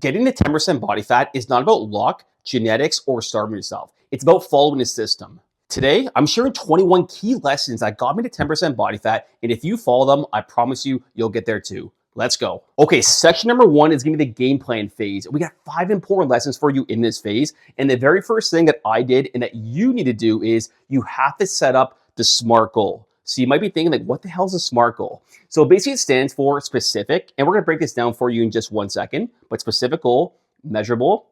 Getting to 10% body fat is not about luck, genetics, or starving yourself. It's about following a system. Today, I'm sharing 21 key lessons that got me to 10% body fat, and if you follow them, I promise you, you'll get there too. Let's go. Okay, section number 1 is gonna be the game plan phase. We got 5 important lessons for you in this phase, and the very first thing that I did and that you need to do is you have to set up the SMART goal. So you might be thinking like, what the hell is a SMART goal? So basically it stands for specific, and we're gonna break this down for you in just 1 second, but specific goal, measurable,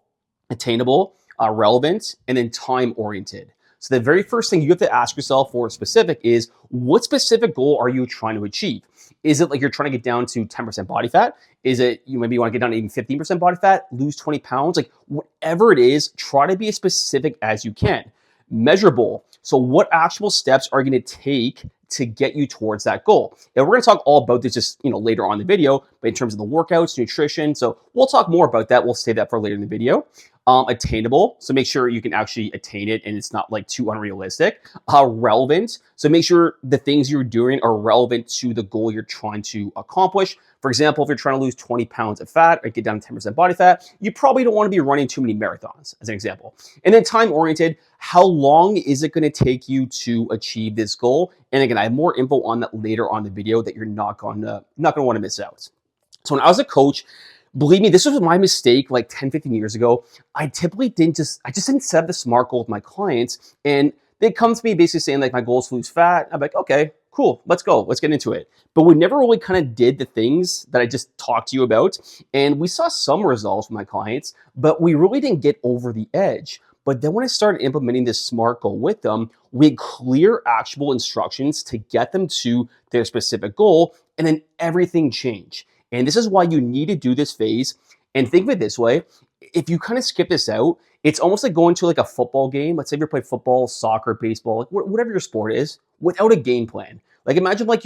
attainable, relevant, and then time-oriented. So the very first thing you have to ask yourself for specific is, what specific goal are you trying to achieve? Is it like you're trying to get down to 10% body fat? Is it you maybe want to get down to even 15% body fat, lose 20 pounds? Like whatever it is, try to be as specific as you can. Measurable. So what actual steps are you going to take to get you towards that goal? And we're going to talk all about this just later on in the video, but in terms of the workouts, nutrition. So we'll talk more about that. We'll save that for later in the video. Attainable. So make sure you can actually attain it and it's not like too unrealistic. Relevant. So make sure the things you're doing are relevant to the goal you're trying to accomplish. For example, if you're trying to lose 20 pounds of fat or get down to 10% body fat, you probably don't want to be running too many marathons, as an example. And then time-oriented, how long is it going to take you to achieve this goal? And again, I have more info on that later on in the video that you're not going to want to miss out. So when I was a coach, believe me, this was my mistake like 10, 15 years ago. I typically didn't set the SMART goal with my clients, and they'd come to me basically saying like, my goal is to lose fat. I'm like, okay, cool, let's go, let's get into it. But we never really kind of did the things that I just talked to you about. And we saw some results with my clients, but we really didn't get over the edge. But then when I started implementing this SMART goal with them, we had clear, actionable instructions to get them to their specific goal, and then everything changed. And this is why you need to do this phase. And think of it this way, if you kind of skip this out, it's almost like going to like a football game. Let's say you play football, soccer, baseball, whatever your sport is, without a game plan. Like imagine like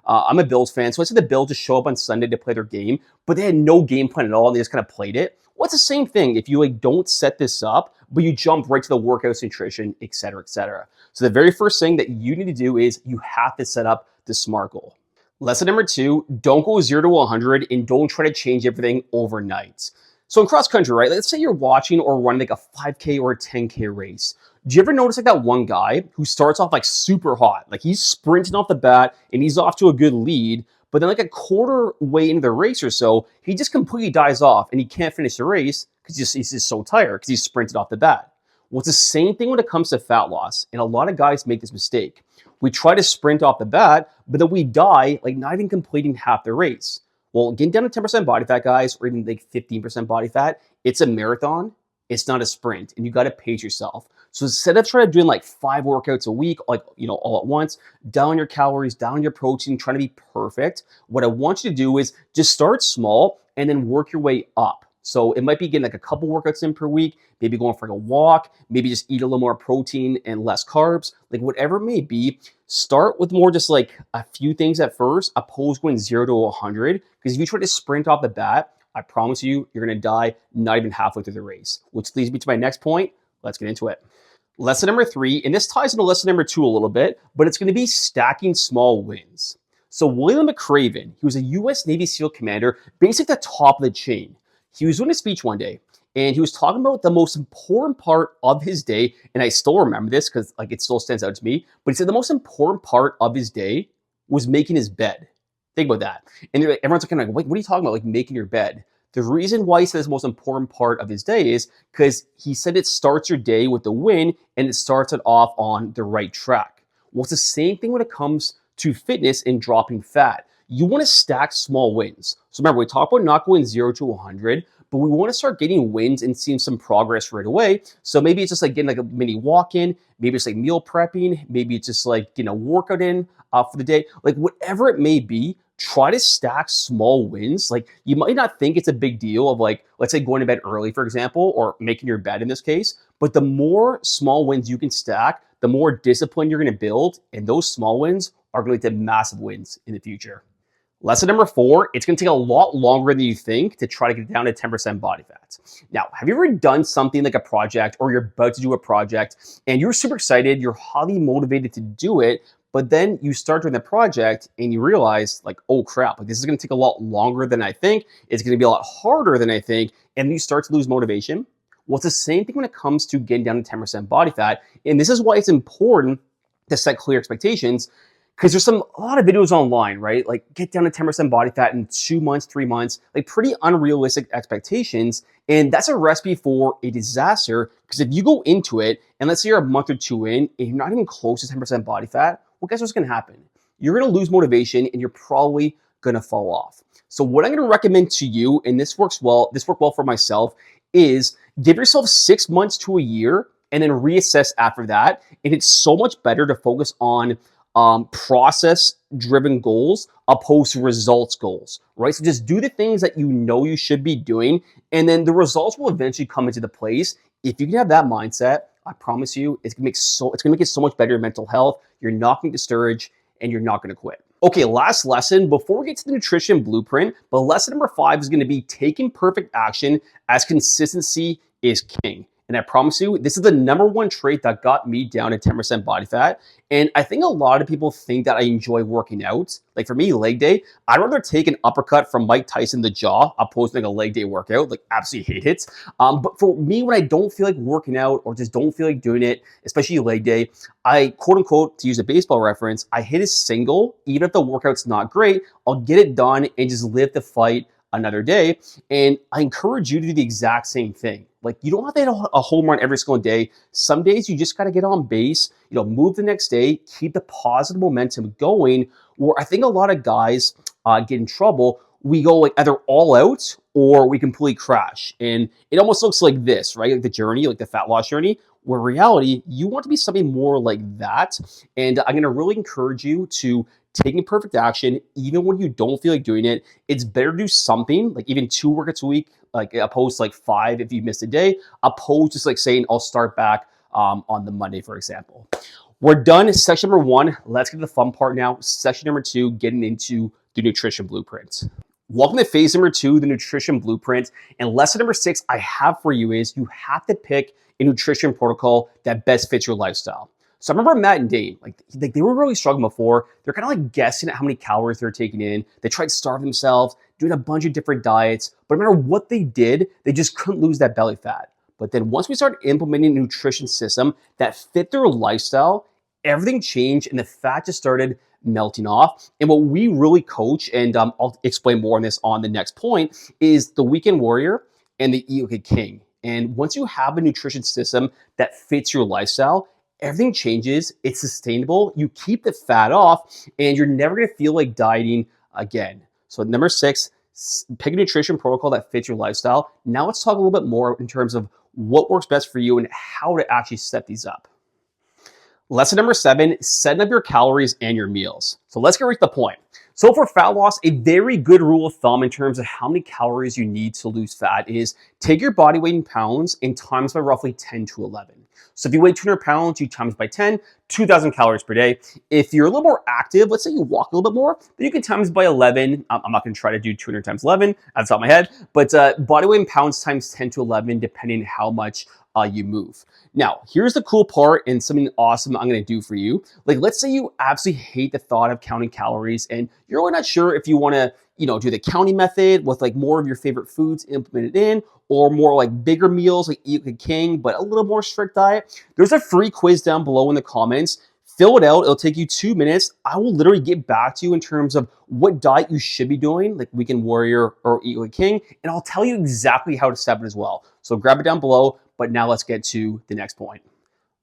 I'm a Bills fan, so let's say the Bills just show up on Sunday to play their game, but they had no game plan at all and they just kind of played it. Well, it's the same thing if you like don't set this up, but you jump right to the workouts, nutrition, et cetera, et cetera. So the very first thing that you need to do is you have to set up the SMART goal. Lesson number 2, don't go 0 to 100 and don't try to change everything overnight. So in cross country, right? Let's say you're watching or running like a 5K or a 10K race. Do you ever notice like that one guy who starts off like super hot? Like he's sprinting off the bat and he's off to a good lead, but then like a quarter way into the race or so, he just completely dies off and he can't finish the race because he's just so tired because he's sprinted off the bat. Well, it's the same thing when it comes to fat loss. And a lot of guys make this mistake. We try to sprint off the bat, but then we die like not even completing half the race. Well, getting down to 10% body fat, guys, or even like 15% body fat, it's a marathon. It's not a sprint, and you got to pace yourself. So instead of trying to doing like 5 workouts a week, like, all at once, down your calories, down your protein, trying to be perfect, what I want you to do is just start small and then work your way up. So it might be getting like a couple workouts in per week, maybe going for like a walk, maybe just eat a little more protein and less carbs, like whatever it may be. Start with more just like a few things at first, opposed to going 0 to 100. Because if you try to sprint off the bat, I promise you, you're going to die not even halfway through the race, which leads me to my next point. Let's get into it. Lesson number 3, and this ties into lesson number 2 a little bit, but it's going to be stacking small wins. So William McRaven, he was a U.S. Navy SEAL commander, basically at the top of the chain. He was doing a speech one day, and he was talking about the most important part of his day, and I still remember this because like it still stands out to me, but he said the most important part of his day was making his bed. Think about that. And everyone's kind of like, what are you talking about, like making your bed? The reason why he said it's the most important part of his day is because he said it starts your day with a win, and it starts it off on the right track. Well, it's the same thing when it comes to fitness and dropping fat. You want to stack small wins. So remember, we talked about not going 0 to 100, but we want to start getting wins and seeing some progress right away. So maybe it's just like getting like a mini walk-in, maybe it's like meal prepping, maybe it's just like getting a workout in for the day. Like whatever it may be, try to stack small wins. Like you might not think it's a big deal of like, let's say going to bed early, for example, or making your bed in this case, but the more small wins you can stack, the more discipline you're going to build, and those small wins are going to lead to massive wins in the future. Lesson number 4, it's going to take a lot longer than you think to try to get down to 10% body fat. Now, have you ever done something like a project, or you're about to do a project and you're super excited, you're highly motivated to do it, but then you start doing the project and you realize like, oh crap, like this is going to take a lot longer than I think. It's going to be a lot harder than I think. and you start to lose motivation. Well, it's the same thing when it comes to getting down to 10% body fat. And this is why it's important to set clear expectations, because there's a lot of videos online, right? Like get down to 10% body fat in 2 months, 3 months, like pretty unrealistic expectations. And that's a recipe for a disaster, because if you go into it and let's say you're a month or two in and you're not even close to 10% body fat, well, guess what's going to happen? You're going to lose motivation and you're probably going to fall off. So what I'm going to recommend to you, and this worked well for myself, is give yourself 6 months to a year and then reassess after that. And it's so much better to focus on process-driven goals opposed to results goals, right? So just do the things that you know you should be doing, and then the results will eventually come into the place. If you can have that mindset, I promise you, it's gonna make it so much better in mental health. You're not gonna get discouraged, and you're not gonna quit. Okay, last lesson before we get to the nutrition blueprint, but lesson number 5 is gonna be taking perfect action, as consistency is king. And I promise you, this is the number 1 trait that got me down to 10% body fat. And I think a lot of people think that I enjoy working out. Like for me, leg day, I'd rather take an uppercut from Mike Tyson, the jaw, opposed to like a leg day workout. Like absolutely hate it. But for me, when I don't feel like working out or just don't feel like doing it, especially leg day, I quote unquote, to use a baseball reference, I hit a single, even if the workout's not great, I'll get it done and just live the fight another day. And I encourage you to do the exact same thing. Like you don't have to hit a home run every single day. Some days you just got to get on base, move the next day, keep the positive momentum going. Where I think a lot of guys get in trouble, we go like either all out or we completely crash. And it almost looks like this, right? Like the journey, like the fat loss journey, where in reality, you want to be something more like that. And I'm going to really encourage you to taking perfect action, even when you don't feel like doing it. It's better to do something, like even 2 workouts a week, like opposed to like 5 if you missed a day, opposed to just like saying, I'll start back on the Monday, for example. We're done in section number 1. Let's get to the fun part now. Section number 2, getting into the nutrition blueprint. Welcome to phase number 2, the nutrition blueprint. And lesson number 6 I have for you is you have to pick a nutrition protocol that best fits your lifestyle. So I remember Matt and Dave, like they were really struggling before. They're kind of like guessing at how many calories they're taking in. They tried to starve themselves, doing a bunch of different diets. But no matter what they did, they just couldn't lose that belly fat. But then once we started implementing a nutrition system that fit their lifestyle, everything changed and the fat just started melting off. And what we really coach, and I'll explain more on this on the next point, is the Weekend Warrior and the Eat Like a King. And once you have a nutrition system that fits your lifestyle, everything changes, it's sustainable, you keep the fat off, and you're never gonna feel like dieting again. So number 6, pick a nutrition protocol that fits your lifestyle. Now let's talk a little bit more in terms of what works best for you and how to actually set these up. Lesson number 7, setting up your calories and your meals. So let's get right to the point. So for fat loss, a very good rule of thumb in terms of how many calories you need to lose fat is take your body weight in pounds and times by roughly 10 to 11. So if you weigh 200 pounds, you times by 10, 2,000 calories per day. If you're a little more active, let's say you walk a little bit more, then you can times by 11. I'm not going to try to do 200 times 11 at the top of my head, but body weight in pounds times 10 to 11, depending how much you move. Now, here's the cool part and something awesome I'm going to do for you. Like, let's say you absolutely hate the thought of counting calories and you're really not sure if you want to, do the counting method with like more of your favorite foods implemented in, or more like bigger meals like Eat Like a King, but a little more strict diet. There's a free quiz down below in the comments. Fill it out. It'll take you 2 minutes. I will literally get back to you in terms of what diet you should be doing, like Weekend Warrior or Eat Like a King, and I'll tell you exactly how to step it as well. So grab it down below, but now let's get to the next point.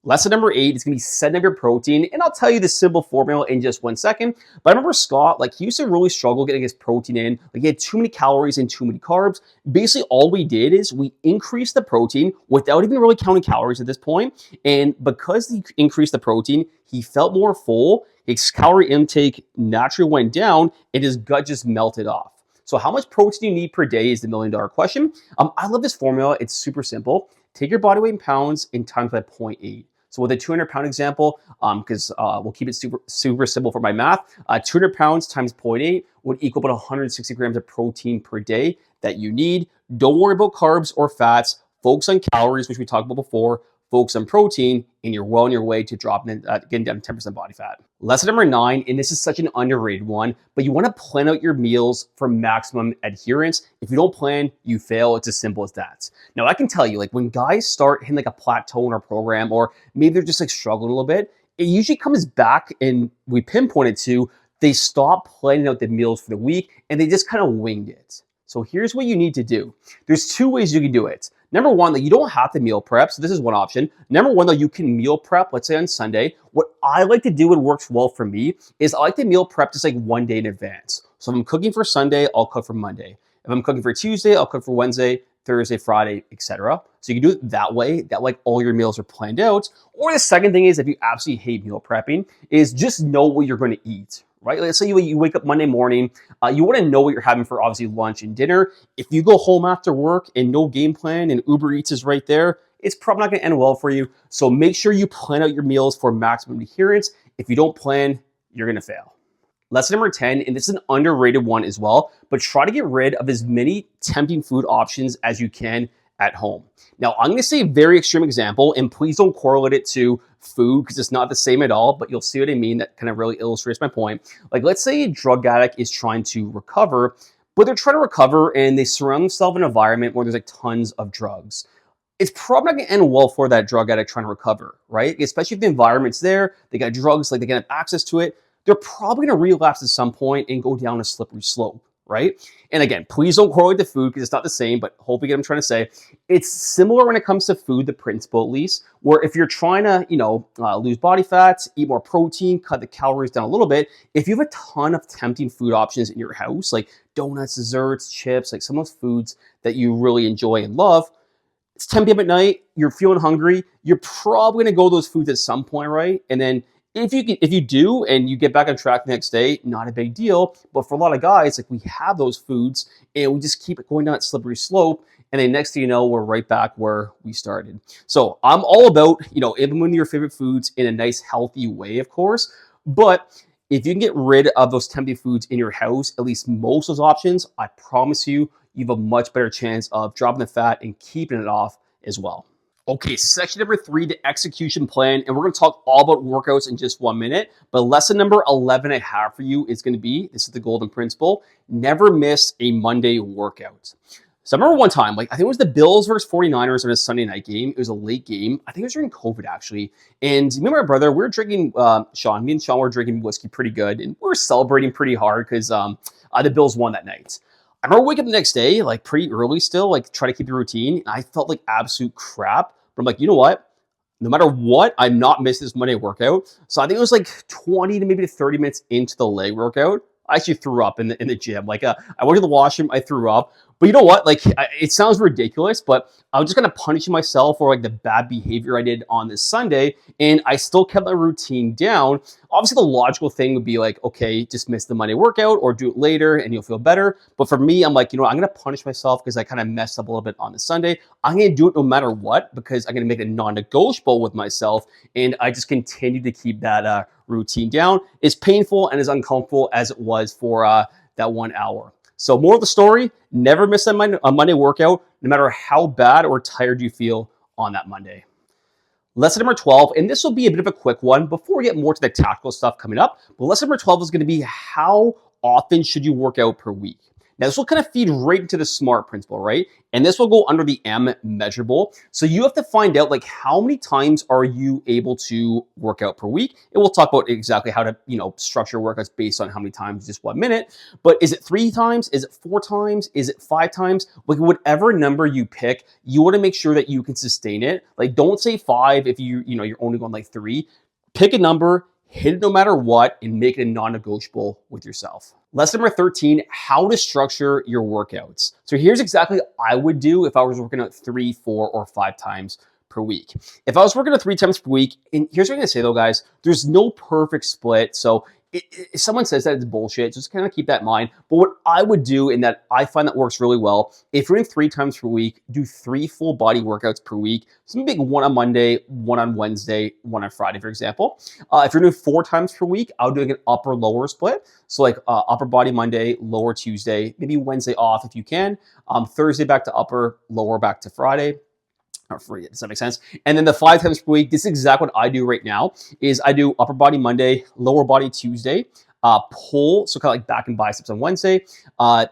Lesson number 8 is going to be setting up your protein, and I'll tell you the simple formula in just 1 second. But I remember Scott, like he used to really struggle getting his protein in. Like he had too many calories and too many carbs. Basically, all we did is we increased the protein without even really counting calories at this point. And because he increased the protein, he felt more full. His calorie intake naturally went down, and his gut just melted off. So how much protein you need per day is the $1 million question. I love this formula. It's super simple. Take your body weight in pounds and times by 0.8. So with a 200-pound example, because we'll keep it super simple for my math, 200 pounds times 0.8 would equal about 160 grams of protein per day that you need. Don't worry about carbs or fats. Focus on calories, which we talked about before. focus on protein, and you're well on your way to getting down to 10% body fat. Lesson number 9, and this is such an underrated one, but you want to plan out your meals for maximum adherence. If you don't plan, you fail. It's as simple as that. Now, I can tell you, like when guys start hitting like a plateau in our program, or maybe they're just like struggling a little bit, it usually comes back and we pinpoint it to they stop planning out the meals for the week and they just kind of winged it. So here's what you need to do. There's 2 ways you can do it. Number 1, that you don't have to meal prep. So this is one option. Number 1, though, you can meal prep, let's say on Sunday. What I like to do, and works well for me, is I like to meal prep just like 1 day in advance. So if I'm cooking for Sunday, I'll cook for Monday. If I'm cooking for Tuesday, I'll cook for Wednesday, Thursday, Friday, etc. So you can do it that way, that like all your meals are planned out. Or the second thing is, if you absolutely hate meal prepping, is just know what you're going to eat. Right? Let's say you wake up Monday morning, you want to know what you're having for obviously lunch and dinner. If you go home after work and no game plan and Uber Eats is right there, it's probably not going to end well for you. So make sure you plan out your meals for maximum adherence. If you don't plan, you're going to fail. Lesson number 10, and this is an underrated one as well, but try to get rid of as many tempting food options as you can at home. Now, I'm going to say a very extreme example, and please don't correlate it to food because it's not the same at all, but you'll see what I mean. That kind of really illustrates my point. Like, let's say a drug addict is trying to recover, but they're trying to recover and they surround themselves in an environment where there's like tons of drugs. It's probably not going to end well for that drug addict trying to recover, right? Especially if the environment's there, they got drugs, like they can have access to it. They're probably going to relapse at some point and go down a slippery slope, right? And again, please don't correlate to food because it's not the same, but hopefully you get what I'm trying to say. It's similar when it comes to food, the principle at least, where if you're trying to, lose body fat, eat more protein, cut the calories down a little bit, if you have a ton of tempting food options in your house, like donuts, desserts, chips, like some of those foods that you really enjoy and love, it's 10 p.m. at night, you're feeling hungry, you're probably gonna go those foods at some point, right? And then if you do and you get back on track the next day, not a big deal. But for a lot of guys, like we have those foods and we just keep it going down that slippery slope. And then next thing you know, we're right back where we started. So I'm all about, implementing your favorite foods in a nice, healthy way, of course. But if you can get rid of those tempting foods in your house, at least most of those options, I promise you, you have a much better chance of dropping the fat and keeping it off as well. Okay, section number 3, the execution plan, and we're going to talk all about workouts in just 1 minute, but lesson number 11 I have for you is going to be, this is the golden principle, never miss a Monday workout. So I remember one time, I think it was the Bills versus 49ers on a Sunday night game. It was a late game. I think it was during COVID, actually. And me and my brother, we were drinking, me and Sean were drinking whiskey pretty good, and we were celebrating pretty hard because the Bills won that night. I remember waking up the next day, pretty early still, trying to keep the routine. And I felt like absolute crap. But I'm like, you know what? No matter what, I'm not missing this Monday workout. So I think it was 20 to maybe 30 minutes into the leg workout. I actually threw up in the gym. I went to the washroom, I threw up. But you know what? It sounds ridiculous, but I was just kind of punishing myself for the bad behavior I did on this Sunday, and I still kept my routine down. Obviously, the logical thing would be okay, just miss the Monday workout or do it later and you'll feel better. But for me, I'm I'm going to punish myself because I kind of messed up a little bit on the Sunday. I'm going to do it no matter what because I'm going to make it non-negotiable with myself, and I just continue to keep that routine down. As painful and as uncomfortable as it was for that 1 hour. So moral of the story, never miss a Monday workout, no matter how bad or tired you feel on that Monday. Lesson number 12, and this will be a bit of a quick one before we get more to the tactical stuff coming up, but lesson number 12 is going to be how often should you work out per week? Now, this will kind of feed right into the SMART principle, right? And this will go under the M, measurable. So you have to find out how many times are you able to work out per week? And we'll talk about exactly how to, structure workouts based on how many times, just 1 minute. But is it 3 times? Is it 4 times? Is it 5 times? Whatever number you pick, you want to make sure that you can sustain it. Don't say 5 if you're only going 3. Pick a number, hit it no matter what, and make it a non-negotiable with yourself. Lesson number 13, how to structure your workouts. So here's exactly what I would do if I was working out 3, 4, or 5 times per week. If I was working out 3 times per week, and here's what I'm gonna say though, guys, there's no perfect split. So if someone says that, it's bullshit. Just kind of keep that in mind. But what I would do, and that I find that works really well, if you're doing 3 times per week, do 3 full body workouts per week. So maybe 1 on Monday, 1 on Wednesday, 1 on Friday, for example. If you're doing 4 times per week, I would do an upper lower split. So upper body Monday, lower Tuesday, maybe Wednesday off if you can. Thursday back to upper, lower back to Friday. Or free. Does that make sense? And then the 5 times per week, this is exactly what I do right now, is I do upper body Monday, lower body Tuesday, pull, so kind of like back and biceps on Wednesday,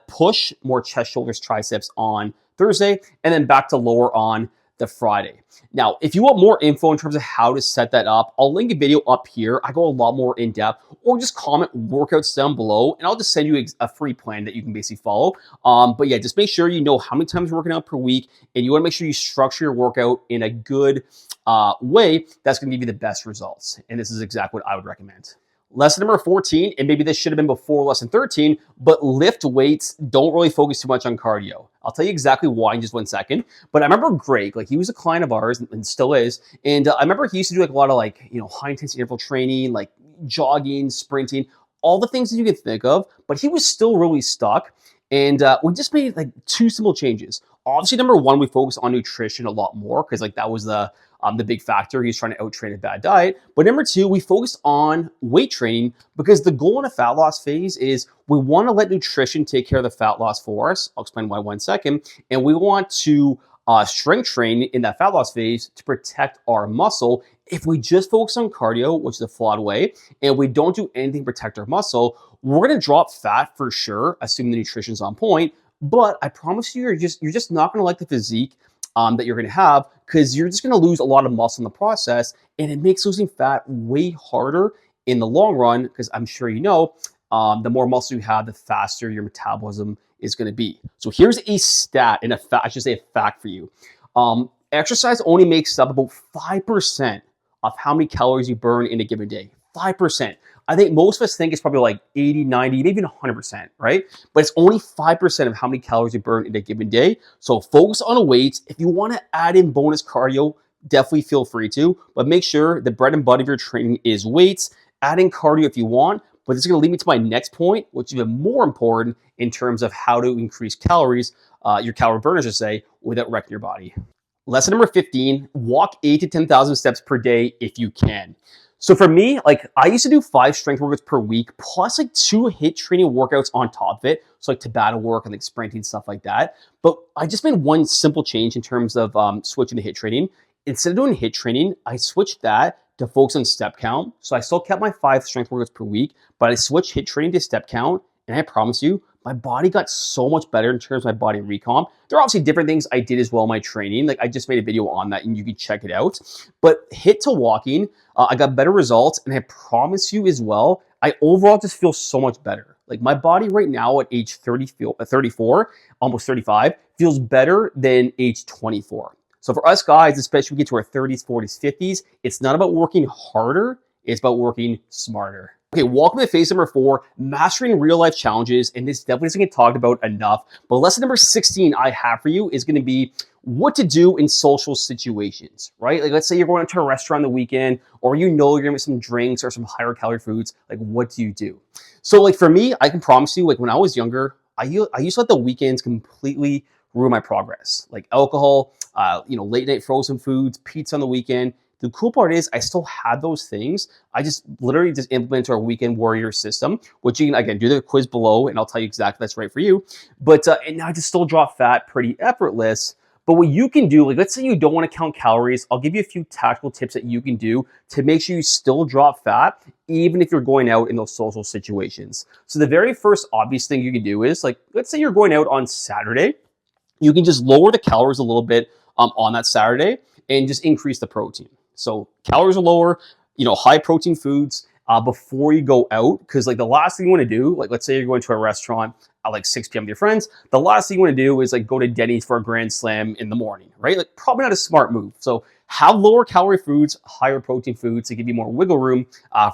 push, more chest, shoulders, triceps on Thursday, and then back to lower on the Friday. Now, if you want more info in terms of how to set that up, I'll link a video up here. I go a lot more in depth, or just comment workouts down below, and I'll just send you a free plan that you can basically follow. But yeah, just make sure you know how many times you're working out per week, and you want to make sure you structure your workout in a good way that's going to give you the best results. And this is exactly what I would recommend. Lesson number 14, and maybe this should have been before lesson 13, but lift weights, don't really focus too much on cardio. I'll tell you exactly why in just 1 second. But I remember Greg, like he was a client of ours and still is. And I remember he used to do like a lot of like, high intensity interval training, like jogging, sprinting, all the things that you could think of, but he was still really stuck. And we just made like 2 simple changes. Obviously, number 1, we focused on nutrition a lot more because like that was the big factor. He's trying to out-train a bad diet. But number 2, we focused on weight training because the goal in a fat loss phase is we want to let nutrition take care of the fat loss for us. I'll explain why in 1 second. And we want to strength train in that fat loss phase to protect our muscle. If we just focus on cardio, which is a flawed way, and we don't do anything to protect our muscle, we're going to drop fat for sure, assuming the nutrition's on point. But I promise you, you're just not going to like the physique that you're going to have because you're just going to lose a lot of muscle in the process, and it makes losing fat way harder in the long run because I'm sure you know, the more muscle you have, the faster your metabolism is going to be. So here's a stat and I should say a fact for you. Exercise only makes up about 5% of how many calories you burn in a given day. 5%. I think most of us think it's probably like 80, 90, maybe even 100%, right? But it's only 5% of how many calories you burn in a given day. So focus on weights. If you want to add in bonus cardio, definitely feel free to, but make sure the bread and butter of your training is weights. Add in cardio if you want, but this is going to lead me to my next point, which is even more important in terms of how to increase calories, your calorie burn, I should say, without wrecking your body. Lesson number 15, walk 8 to 10,000 steps per day if you can. So for me, like I used to do 5 strength workouts per week, plus like 2 HIIT training workouts on top of it. So like Tabata work and like sprinting, stuff like that. But I just made one simple change in terms of switching to HIIT training. Instead of doing HIIT training, I switched that to focus on step count. So I still kept my 5 strength workouts per week, but I switched HIIT training to step count. And I promise you, my body got so much better in terms of my body recomp. There are obviously different things I did as well in my training. Like I just made a video on that and you can check it out. But HIIT to walking, I got better results. And I promise you as well, I overall just feel so much better. Like my body right now at age 34, almost 35, feels better than age 24. So for us guys, especially when we get to our 30s, 40s, 50s, it's not about working harder, it's about working smarter. Okay, welcome to phase number 4, mastering real life challenges. And this definitely doesn't get talked about enough. But lesson number 16 I have for you is going to be what to do in social situations, right? Like let's say you're going to a restaurant the weekend, or you're going to get some drinks or some higher calorie foods. Like what do you do? So like for me, I can promise you, like when I was younger, I used to let the weekends completely ruin my progress. Like alcohol, late night frozen foods, pizza on the weekend. The cool part is I still had those things. I just literally just implemented our weekend warrior system, which you can, again, do the quiz below and I'll tell you exactly that's right for you. But, and now I just still drop fat pretty effortless. But what you can do, like let's say you don't want to count calories, I'll give you a few tactical tips that you can do to make sure you still drop fat, even if you're going out in those social situations. So the very first obvious thing you can do is like, let's say you're going out on Saturday, you can just lower the calories a little bit on that Saturday and just increase the protein. So calories are lower, high protein foods before you go out. Because like the last thing you want to do, like let's say you're going to a restaurant at like 6 p.m. with your friends, the last thing you want to do is like go to Denny's for a Grand Slam in the morning, right? Like probably not a smart move. So have lower calorie foods, higher protein foods to give you more wiggle room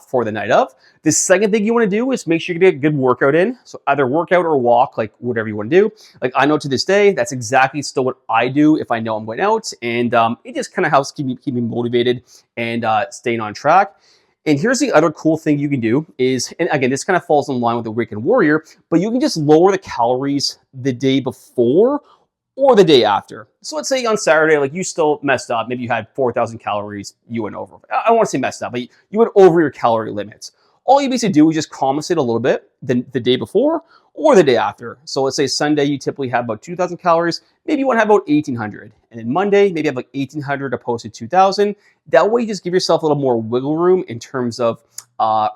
for the night of. The second thing you want to do is make sure you get a good workout in. So either workout or walk, like whatever you want to do. Like I know to this day, that's exactly still what I do if I know I'm going out. And it just kind of helps keep me motivated and staying on track. And here's the other cool thing you can do is, and again, this kind of falls in line with the weekend warrior, but you can just lower the calories the day before or the day after. So let's say on Saturday, like you still messed up. Maybe you had 4,000 calories you went over. I don't want to say messed up, but you went over your calorie limits. All you basically do is just compensate a little bit the day before, or the day after. So let's say Sunday, you typically have about 2,000 calories. Maybe you want to have about 1,800. And then Monday, maybe have like 1,800 opposed to 2,000. That way, you just give yourself a little more wiggle room in terms of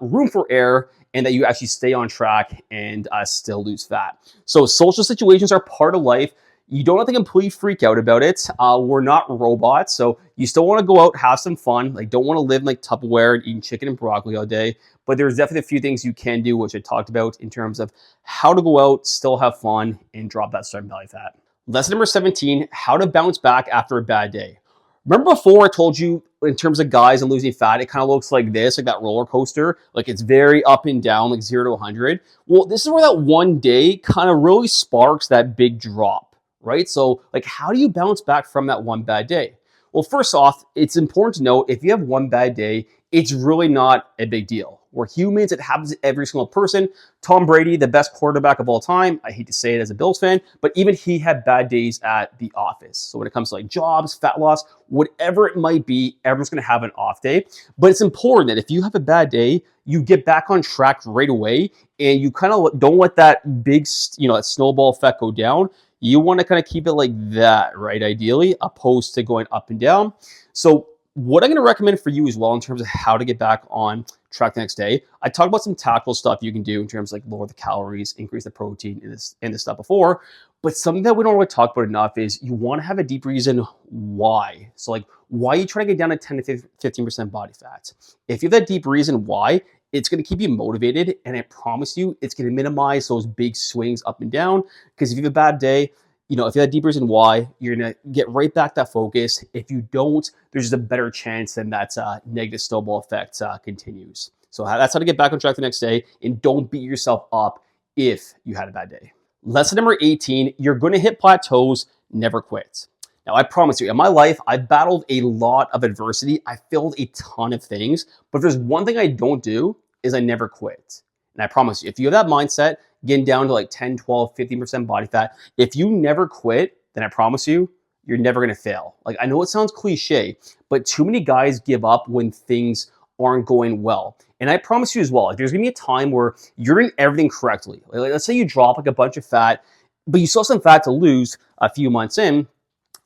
room for error, and that you actually stay on track and still lose fat. So social situations are part of life. You don't have to completely freak out about it. We're not robots, so you still want to go out, have some fun. Like, don't want to live in like Tupperware and eating chicken and broccoli all day. But there's definitely a few things you can do, which I talked about in terms of how to go out, still have fun, and drop that starting belly fat. Lesson number 17, how to bounce back after a bad day. Remember before I told you in terms of guys and losing fat, it kind of looks like this, like that roller coaster. Like it's very up and down, like 0 to 100. Well, this is where that one day kind of really sparks that big drop, right? So like, how do you bounce back from that one bad day? Well, first off, it's important to know if you have one bad day, it's really not a big deal. We're humans. It happens to every single person. Tom Brady, the best quarterback of all time. I hate to say it as a Bills fan, but even he had bad days at the office. So when it comes to like jobs, fat loss, whatever it might be, everyone's going to have an off day. But it's important that if you have a bad day, you get back on track right away, and you kind of don't let that big, that snowball effect go down. You want to kind of keep it like that, right? Ideally, opposed to going up and down. So what I'm going to recommend for you as well in terms of how to get back on track the next day, I talked about some tactical stuff you can do in terms of like lower the calories, increase the protein and this stuff before. But something that we don't really talk about enough is you want to have a deep reason why. So like, why are you trying to get down to 10 to 15% body fat? If you have that deep reason why, it's going to keep you motivated, and I promise you, it's going to minimize those big swings up and down. Because if you have a bad day, if you have a deep reason why, you're going to get right back that focus. If you don't, there's just a better chance that negative snowball effect continues. So that's how to get back on track the next day, and don't beat yourself up if you had a bad day. Lesson number 18, you're going to hit plateaus, never quit. Now, I promise you, in my life, I've battled a lot of adversity. I failed a ton of things, but if there's one thing I don't do is I never quit. And I promise you, if you have that mindset, getting down to like 10, 12, 15% body fat, if you never quit, then I promise you, you're never going to fail. Like, I know it sounds cliche, but too many guys give up when things aren't going well. And I promise you as well, like, there's going to be a time where you're doing everything correctly. Like, let's say you drop like a bunch of fat, but you still have some fat to lose a few months in.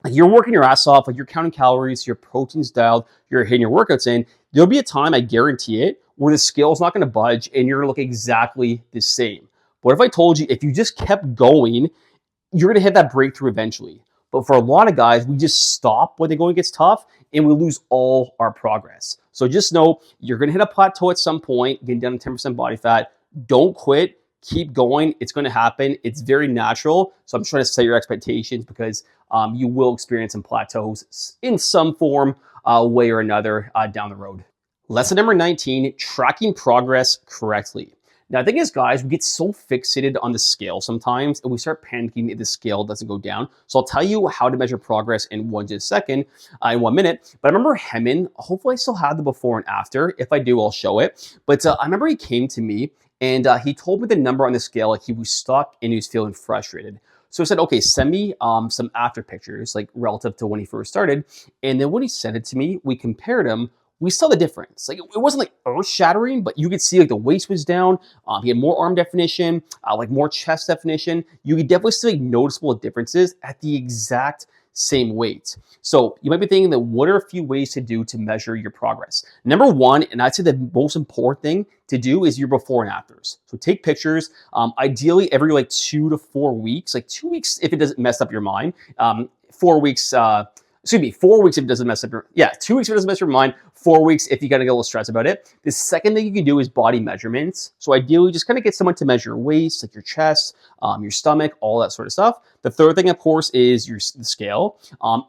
Like, you're working your ass off, like you're counting calories, your protein's dialed, you're hitting your workouts in. There'll be a time, I guarantee it, where the scale's not going to budge and you're going to look exactly the same. What if I told you if you just kept going, you're going to hit that breakthrough eventually? But for a lot of guys, we just stop when the going gets tough and we lose all our progress. So just know you're going to hit a plateau at some point, getting down to 10% body fat. Don't quit. Keep going. It's going to happen. It's very natural. So I'm trying to set your expectations because you will experience some plateaus in some form, way or another down the road. Lesson number 19, tracking progress correctly. Now, the thing is, guys, we get so fixated on the scale sometimes, and we start panicking if the scale doesn't go down. So I'll tell you how to measure progress in 1 minute. But I remember Hemon, hopefully I still have the before and after. If I do, I'll show it. But I remember he came to me, and he told me the number on the scale. Like, he was stuck and he was feeling frustrated. So I said, okay, send me some after pictures, like relative to when he first started. And then when he sent it to me, we compared them. We saw the difference. Like, it wasn't like earth shattering, but you could see like the waist was down. He had more arm definition, like more chest definition. You could definitely see like noticeable differences at the exact same weight. So you might be thinking that what are a few ways to do to measure your progress? Number one, and I'd say the most important thing to do is your before and afters. So take pictures, ideally every like 2 to 4 weeks, like 2 weeks if it doesn't mess up your mind, 4 weeks, 4 weeks if it doesn't mess up your, 2 weeks if it doesn't mess up your mind, 4 weeks if you kind of get a little stressed about it. The second thing you can do is body measurements. So ideally, just kind of get someone to measure your waist, like your chest, your stomach, all that sort of stuff. The third thing, of course, is the scale.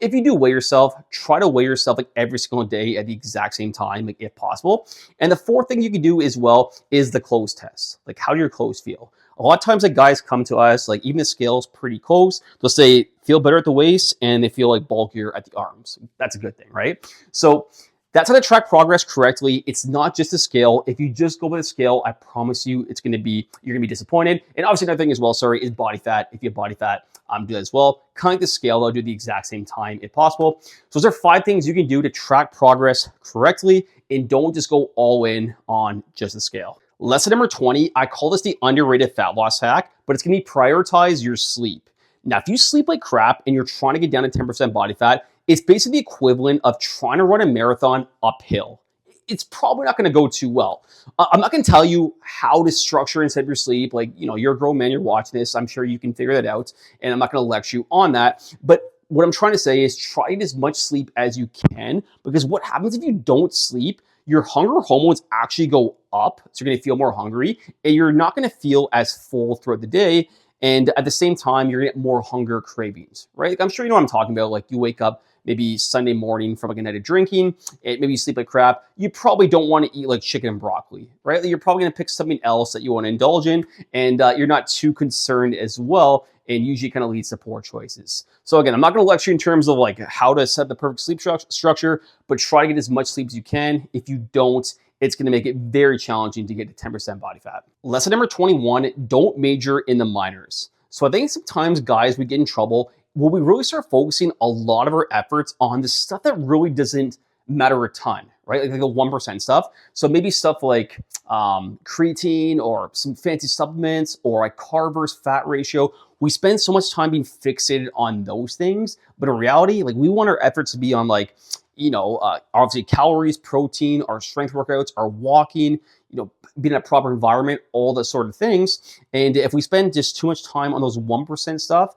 If you do weigh yourself, try to weigh yourself like every single day at the exact same time, like if possible. And the fourth thing you can do as well is the clothes test. Like, how do your clothes feel? A lot of times, like, guys come to us, like, even the scale's pretty close. They'll say, feel better at the waist, and they feel like bulkier at the arms. That's a good thing, right? So that's how to track progress correctly. It's not just the scale. If you just go by the scale, I promise you, you're going to be disappointed. And obviously, another thing as well, is body fat. If you have body fat, do that as well. Kind of the scale, though, do the exact same time if possible. So those are 5 things you can do to track progress correctly, and don't just go all in on just the scale. Lesson number 20, I call this the underrated fat loss hack, but it's gonna be prioritize your sleep. Now, if you sleep like crap and you're trying to get down to 10% body fat, it's basically the equivalent of trying to run a marathon uphill. It's probably not going to go too well. I'm not going to tell you how to structure and set your sleep. Like, you're a grown man, you're watching this. I'm sure you can figure that out. And I'm not going to lecture you on that. But what I'm trying to say is try to get as much sleep as you can, because what happens if you don't sleep, your hunger hormones actually go up. So you're going to feel more hungry and you're not going to feel as full throughout the day. And at the same time, you're going to get more hunger cravings, right? Like, I'm sure you know what I'm talking about. Like, you wake up maybe Sunday morning from like a night of drinking, and maybe you sleep like crap. You probably don't want to eat like chicken and broccoli, right? Like, you're probably going to pick something else that you want to indulge in, and you're not too concerned as well, and usually kind of leads to poor choices. So again, I'm not going to lecture you in terms of like how to set the perfect sleep structure, but try to get as much sleep as you can. If you don't, it's going to make it very challenging to get to 10% body fat. Lesson number 21, don't major in the minors. So I think sometimes guys, we get in trouble when we really start focusing a lot of our efforts on the stuff that really doesn't matter a ton, right? Like the 1% stuff. So maybe stuff like creatine or some fancy supplements or like carb versus fat ratio. We spend so much time being fixated on those things, but in reality, like we want our efforts to be on like, obviously calories, protein, our strength workouts, our walking, being in a proper environment, all the sort of things. And if we spend just too much time on those 1% stuff,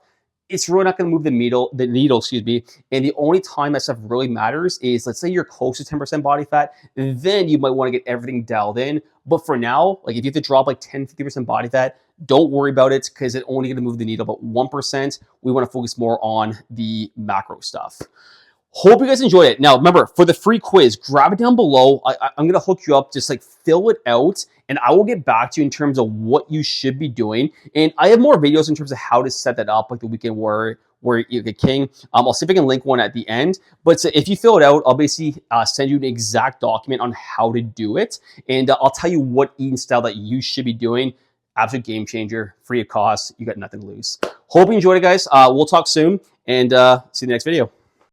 it's really not going to move the needle, And the only time that stuff really matters is, let's say you're close to 10% body fat, then you might want to get everything dialed in. But for now, like if you have to drop like 10, 50% body fat, don't worry about it because it's only going to move the needle about 1%. We want to focus more on the macro stuff. Hope you guys enjoyed it. Now, remember, for the free quiz, grab it down below. I'm going to hook you up. Just like fill it out, and I will get back to you in terms of what you should be doing. And I have more videos in terms of how to set that up, like the weekend warrior king. I'll see if I can link one at the end. But if you fill it out, I'll basically send you an exact document on how to do it. And I'll tell you what eating style that you should be doing. Absolute game changer, free of cost. You got nothing to lose. Hope you enjoyed it, guys. We'll talk soon, and see you in the next video.